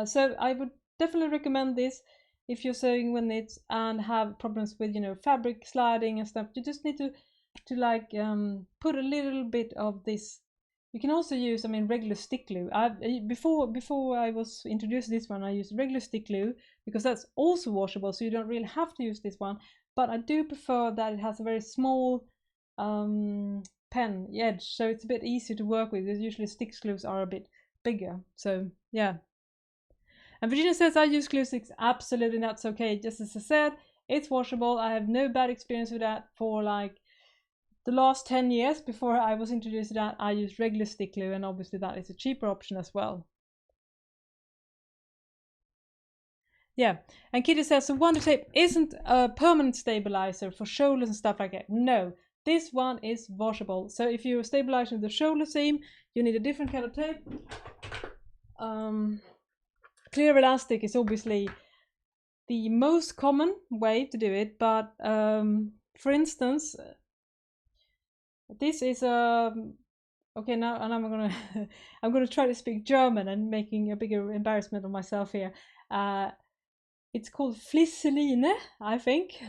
So I would definitely recommend this if you're sewing with knits and have problems with, you know, fabric sliding and stuff. You just need to like put a little bit of this. You can also use, I mean, regular stick glue. Before I was introduced to this one, I used regular stick glue because that's also washable, so you don't really have to use this one. But I do prefer that it has a very small pen edge, so it's a bit easier to work with, because usually stick glues are a bit bigger. So yeah. And Virginia says, I use glue sticks. Absolutely, that's okay. Just as I said, it's washable. I have no bad experience with that for like the last 10 years. Before I was introduced to that, I used regular stick glue, and obviously that is a cheaper option as well. Yeah, and Kitty says, so Wonder Tape isn't a permanent stabilizer for shoulders and stuff like that. No, this one is washable. So if you're stabilizing the shoulder seam, you need a different kind of tape. Clear elastic is obviously the most common way to do it, but for instance, this is okay, now, and I'm gonna try to speak German and making a bigger embarrassment of myself here. It's called Vliseline, I think.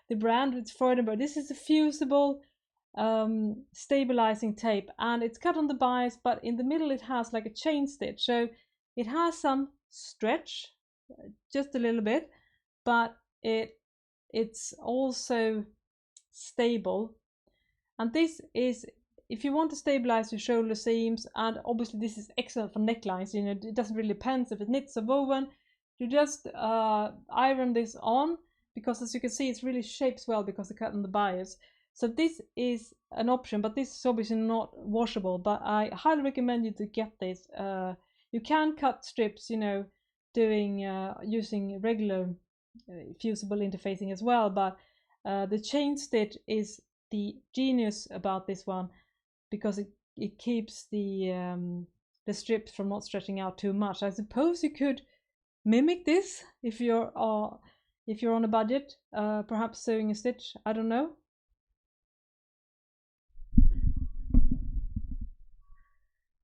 The brand, it's Freudenberg. This is a fusible stabilizing tape, and it's cut on the bias, but in the middle it has like a chain stitch, so it has some stretch, just a little bit, but it's also stable. And this is, if you want to stabilize your shoulder seams, and obviously this is excellent for necklines, you know, it doesn't really depend if it's knits or woven. You just iron this on, because as you can see, it really shapes well because it's cut on the bias. So this is an option, but this is obviously not washable, but I highly recommend you to get this. You can cut strips, you know, doing using regular fusible interfacing as well, but the chain stitch is the genius about this one, because it keeps the strips from not stretching out too much. I suppose you could mimic this if you're on a budget, perhaps sewing a stitch, I don't know.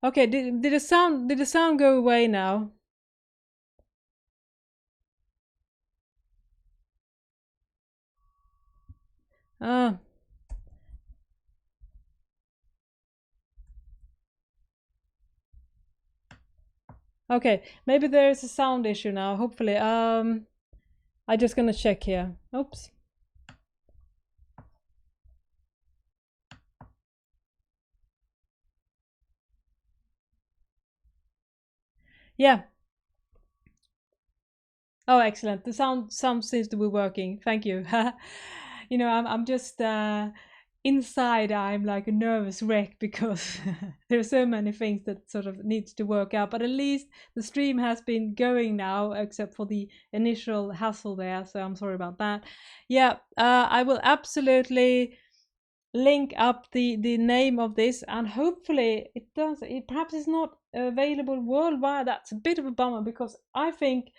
Okay, did the sound go away now? Okay, maybe there's a sound issue now, hopefully. I'm just gonna check here. Oops. Yeah. Oh, excellent. The sound seems to be working. Thank you. You know, I'm just inside. I'm like a nervous wreck because there are so many things that sort of needs to work out. But at least the stream has been going now, except for the initial hassle there. So I'm sorry about that. Yeah, I will absolutely link up the name of this, and hopefully it does. It perhaps is not available worldwide. That's a bit of a bummer, because I think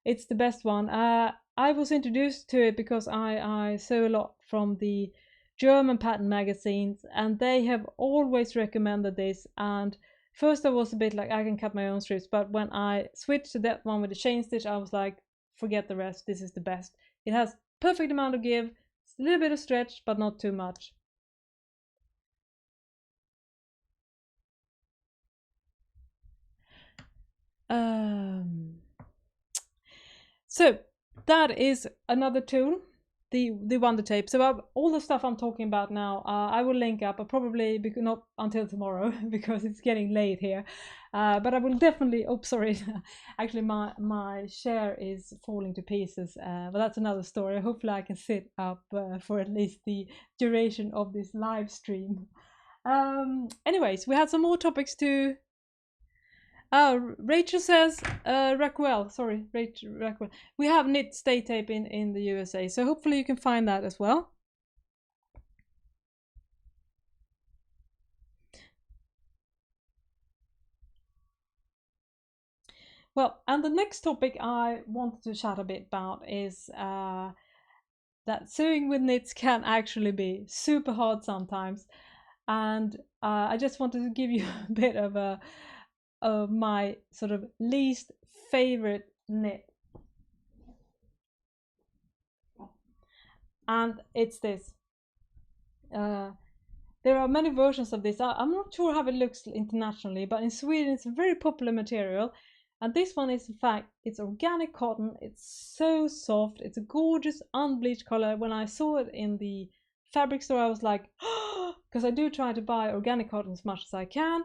it's the best one. I was introduced to it because I sew a lot from the German pattern magazines, and they have always recommended this. And first I was a bit like, I can cut my own strips, but when I switched to that one with the chain stitch, I was like, forget the rest. This is the best. It has perfect amount of give, a little bit of stretch, but not too much. So that is another tool, the Wonder Tape. So all the stuff I'm talking about now, I will link up. Probably not until tomorrow because it's getting late here. But I will definitely. Oh, sorry. Actually, my share is falling to pieces. But that's another story. Hopefully, I can sit up for at least the duration of this live stream. Anyways, we had some more topics to. Rachel says, Raquel, sorry, Raquel. We have knit stay tape in the USA, so hopefully you can find that as well. Well, and the next topic I wanted to chat a bit about is that sewing with knits can actually be super hard sometimes. And I just wanted to give you a bit of my sort of least favorite knit. And it's this. There are many versions of this. I'm not sure how it looks internationally, but in Sweden it's a very popular material. And this one is, in fact, it's organic cotton. It's so soft. It's a gorgeous unbleached color. When I saw it in the fabric store, I was like, because I do try to buy organic cotton as much as I can.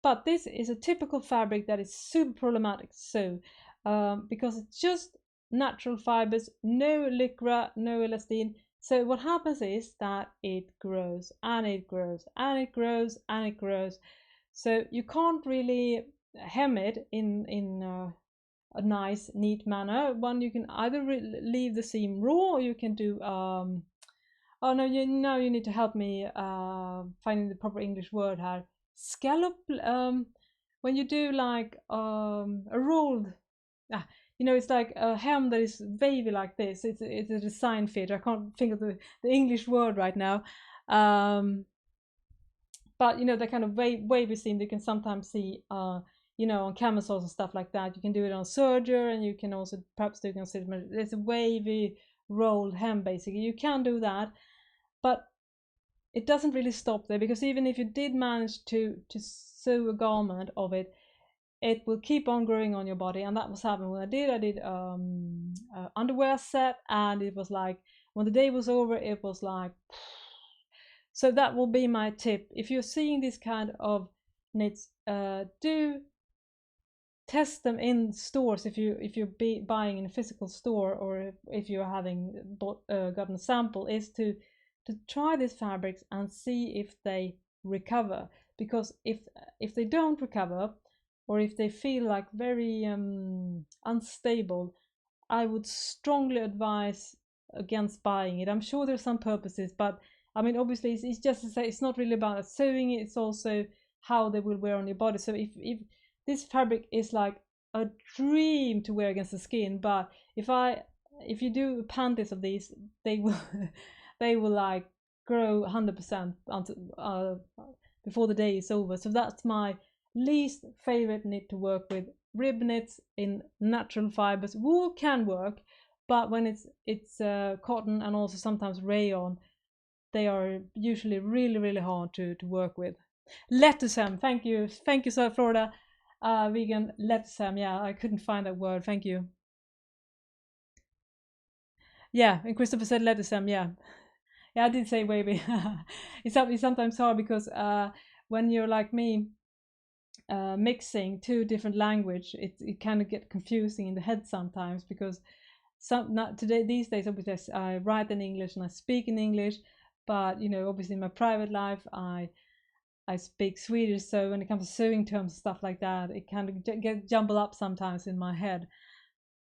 But this is a typical fabric that is super problematic to sew because it's just natural fibers, no lycra, no elastine. So what happens is that it grows and it grows and it grows and it grows. So you can't really hem it in a nice, neat manner. One, you can either leave the seam raw, or you can do. Oh no! Now you need to help me finding the proper English word here. Scallop. When you do like a rolled. It's like a hem that is wavy like this. It's a design feature. I can't think of the English word right now. But the kind of wavy seam you can sometimes see, on camisoles and stuff like that. You can do it on serger, and you can also perhaps do consider it's a wavy rolled hem. Basically, you can do that, but it doesn't really stop there, because even if you did manage to sew a garment of it, it will keep on growing on your body. And that was happening when I did underwear set, and it was like when the day was over, it was like. So that will be my tip. If you're seeing this kind of knits, do test them in stores if you're buying in a physical store, or if you're having gotten a sample, is to try these fabrics and see if they recover. Because if they don't recover, or if they feel like very unstable, I would strongly advise against buying it. I'm sure there's some purposes, but I mean, obviously, it's just to say it's not really about sewing it. It's also how they will wear on your body. So if this fabric is like a dream to wear against the skin, but if you do panties of these, they will they will like grow 100% until before the day is over. So that's my least favorite knit to work with. Rib knits in natural fibers. Wool can work, but when it's cotton and also sometimes rayon, they are usually really, really hard to work with. Lettuce hem, thank you so Florida. Vegan lettuce hem, yeah, I couldn't find that word, thank you. Yeah, and Christopher said lettuce hem, yeah. Yeah, I did say wavy. It's sometimes hard because when you're like me, mixing two different language, it kind of get confusing in the head sometimes, because not today these days obviously I write in English and I speak in English, but obviously in my private life I speak Swedish, so when it comes to sewing terms and stuff like that, it kind of get jumbled up sometimes in my head.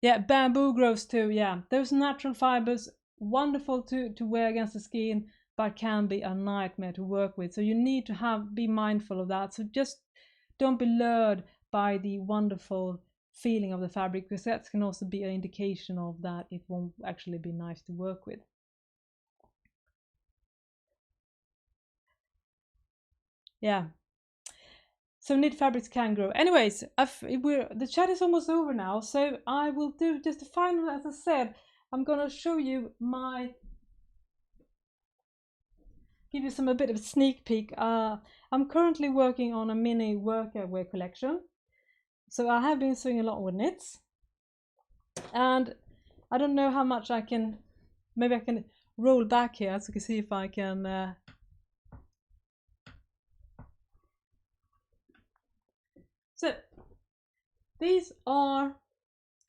Yeah, bamboo grows too. Yeah, those natural fibers, wonderful to wear against the skin, but can be a nightmare to work with. So you need to be mindful of that. So just don't be lured by the wonderful feeling of the fabric, because that can also be an indication of that it won't actually be nice to work with. Yeah. So knit fabrics can grow. Anyways, the chat is almost over now, so I will do just a final. As I said, I'm gonna show you give you a bit of a sneak peek. I'm currently working on a mini workwear collection, so I have been sewing a lot with knits, and I don't know how much I can. Maybe I can roll back here so you can see if I can. So these are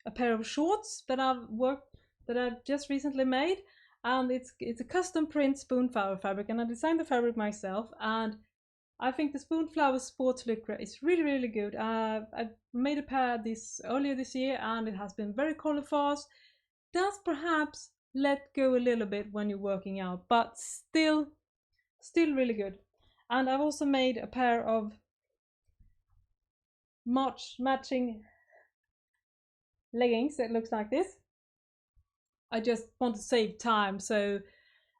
a pair of shorts that I've just recently made, and it's a custom print spoonflower fabric, and I designed the fabric myself, and I think the spoonflower sports lycra is really good. I made a pair earlier this year, and it has been very color fast. Does perhaps let go a little bit when you're working out, but still really good. And I've also made a pair of matching leggings that looks like this. I just want to save time, so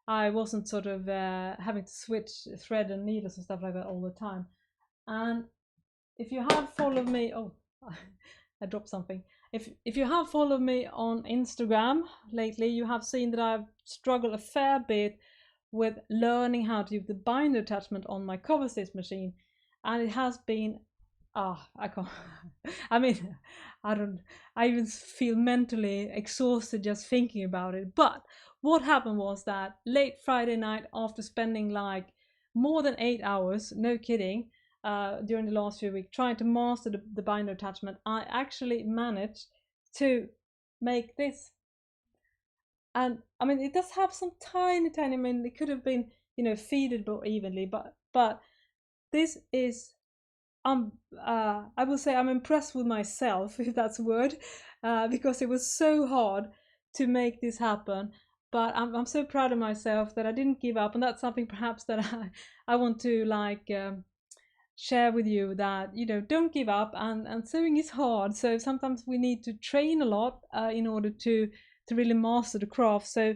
I wasn't sort of having to switch thread and needles and stuff like that all the time. And if you have followed me, oh, I dropped something. If you have followed me on Instagram lately, you have seen that I've struggled a fair bit with learning how to use the binder attachment on my cover stitch machine, and it has been I can't. I mean, I even feel mentally exhausted just thinking about it. But what happened was that late Friday night, after spending like more than 8 hours, no kidding, during the last few weeks trying to master the binder attachment, I actually managed to make this. And I mean, it does have some tiny, I mean, it could have been, feeded more evenly, but this is I will say I'm impressed with myself, if that's a word, because it was so hard to make this happen. But I'm so proud of myself that I didn't give up, and that's something perhaps that I want to share with you, that don't give up, and sewing is hard, so sometimes we need to train a lot in order to really master the craft. So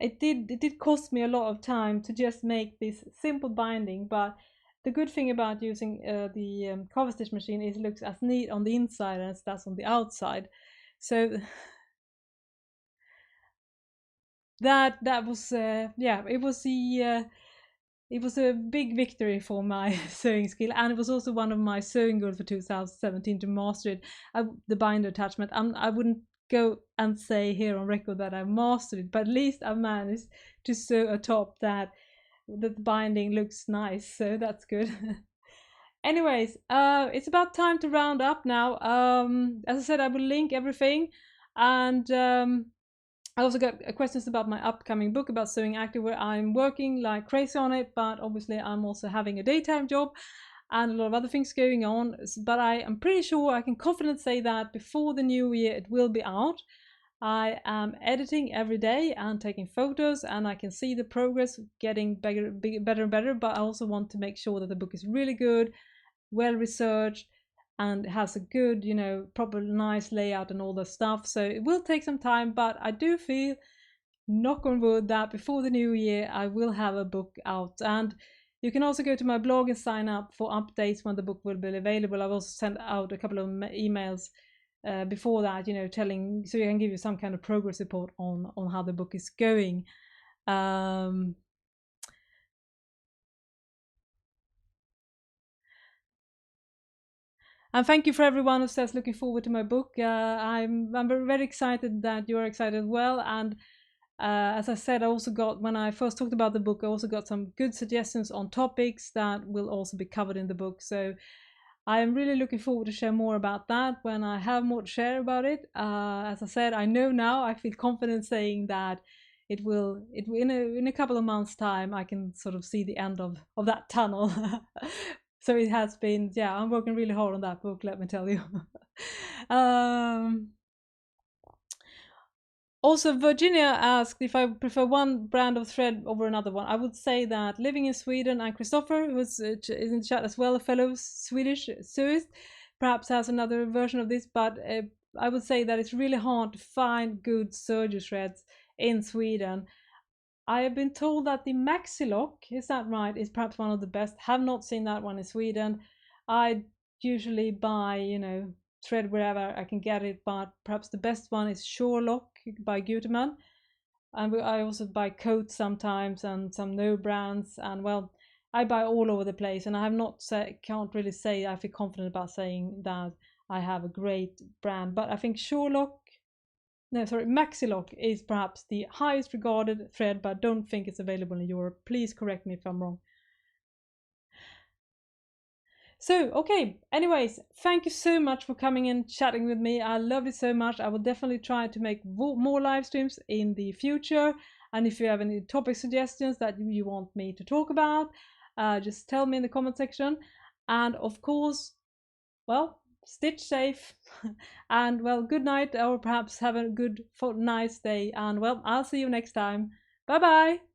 it did cost me a lot of time to just make this simple binding, but the good thing about using the cover stitch machine is it looks as neat on the inside as it does on the outside. So that was it was a big victory for my sewing skill, and it was also one of my sewing goals for 2017 to master it. The binder attachment. I wouldn't go and say here on record that I mastered it, but at least I managed to sew a top that the binding looks nice, so that's good. Anyways, it's about time to round up now. As I said, I will link everything, and I also got questions about my upcoming book about sewing active, where I'm working like crazy on it, but obviously I'm also having a daytime job and a lot of other things going on. But I am pretty sure I can confidently say that before the new year it will be out. I am editing every day and taking photos, and I can see the progress getting better and better, but I also want to make sure that the book is really good, well researched, and has a good, proper nice layout and all the stuff. So it will take some time, but I do feel, knock on wood, that before the new year I will have a book out. And you can also go to my blog and sign up for updates when the book will be available. I've also sent out a couple of emails before that, telling, so you can give you some kind of progress report on how the book is going. And thank you for everyone who says looking forward to my book. I'm very excited that you're excited as well. And as I said, I also got, when I first talked about the book, I also got some good suggestions on topics that will also be covered in the book. So I am really looking forward to share more about that when I have more to share about it. As I said, I know now, I feel confident saying that it will in a couple of months' time, I can sort of see the end of that tunnel. So it has been, I'm working really hard on that book, let me tell you. Also, Virginia asked if I prefer one brand of thread over another one. I would say that living in Sweden, and Christopher, who is in the chat as well, a fellow Swedish sewist, perhaps has another version of this, but I would say that it's really hard to find good serger threads in Sweden. I have been told that the Maxi-Lock, is that right, is perhaps one of the best. Have not seen that one in Sweden. I usually buy, you know, thread wherever I can get it, but perhaps the best one is Sewline by Gutermann. And I also buy coats sometimes and some no brands, and well, I buy all over the place, and I have not can't really say I feel confident about saying that I have a great brand, but I think Maxi-Lock is perhaps the highest regarded thread, but I don't think it's available in Europe. Please correct me if I'm wrong. So, okay, anyways, thank you so much for coming and chatting with me. I love it so much. I will definitely try to make more live streams in the future. And if you have any topic suggestions that you want me to talk about, just tell me in the comment section. And of course, well, stitch safe. And well, good night, or perhaps have a good, nice day. And well, I'll see you next time. Bye bye.